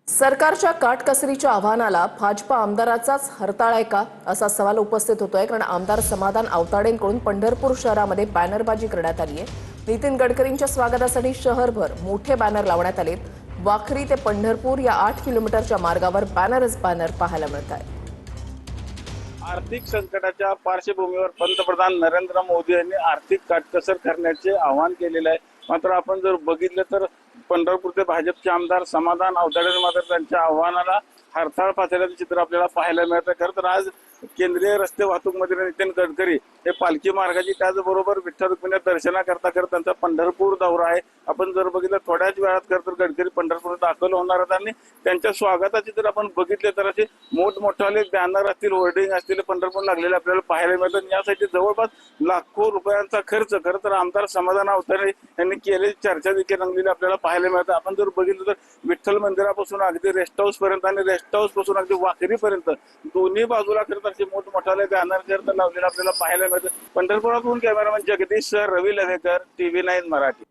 सरकारच्या काटकसरीच्या आव्हानाला भाजपा आमदाराचाच हरताळ आहे का असा सवाल उपस्थित होतोय। कारण आमदार समाधान आवताडेंकडून पंढरपूर शहरामध्ये बॅनरबाजी करण्यात आली आहे। नितीन गडकरींच्या स्वागतासाठी शहरभर मोठे बॅनर लावण्यात आलेत। वाखरी ते पंढरपूर या 8 किलोमीटरच्या मार्गावर बॅनरच बॅनर पाहायला मिळत आहे। आर्थिक संकटाच्या पार्श्वभूमीवर पंतप्रधान नरेंद्र मोदी यांनी आर्थिक काटकसर करण्याचे आवाहन केलेले आहे। मात्र आपण जर बघितलं तर पंढरपूरचे भाजपचे आमदार समाधान आवताडे मात्र त्यांच्या आव्हानाला हरताळ फासल्याचे चित्र आपल्याला पाहायला मिळतं। खरं तर आज केंद्रीय रस्ते वाहतूक मंत्री नितीन गडकरी हे पालखी मार्गाची त्याचबरोबर विठ्ठल रुक्मिणी दर्शनाकरता त्यांचा पंढरपूर दौरा आहे। आपण जर बघितलं थोड्याच वेळात तर गडकरी पंढरपूर दाखल होणार आहेत आणि त्यांच्या स्वागताची जर आपण बघितले तर असे मोठमोठाले बॅनर असतील, होर्डिंग असतील पंढरपूर लागलेले आपल्याला पाहायला मिळतात। यासाठी जवळपास लाखो रुपयांचा खर्च खरं तर आमदार समाधान आवताडे यांनी केलेली चर्चा देखील रंगलेली आपल्याला पाहायला मिळतं। आपण जर बघितलं तर विठ्ठल मंदिरापासून अगदी रेस्ट हाऊस पर्यंत आणि रेस्ट हाऊस पासून अगदी वाखरीपर्यंत दोन्ही बाजूला असे मोठमोठाले बॅनर लावलेले आपल्याला पाहायला मिळतं। पंढरपुरातून कॅमेरामॅन जगदीश सर, रवी लवेकर, TV9 मराठी।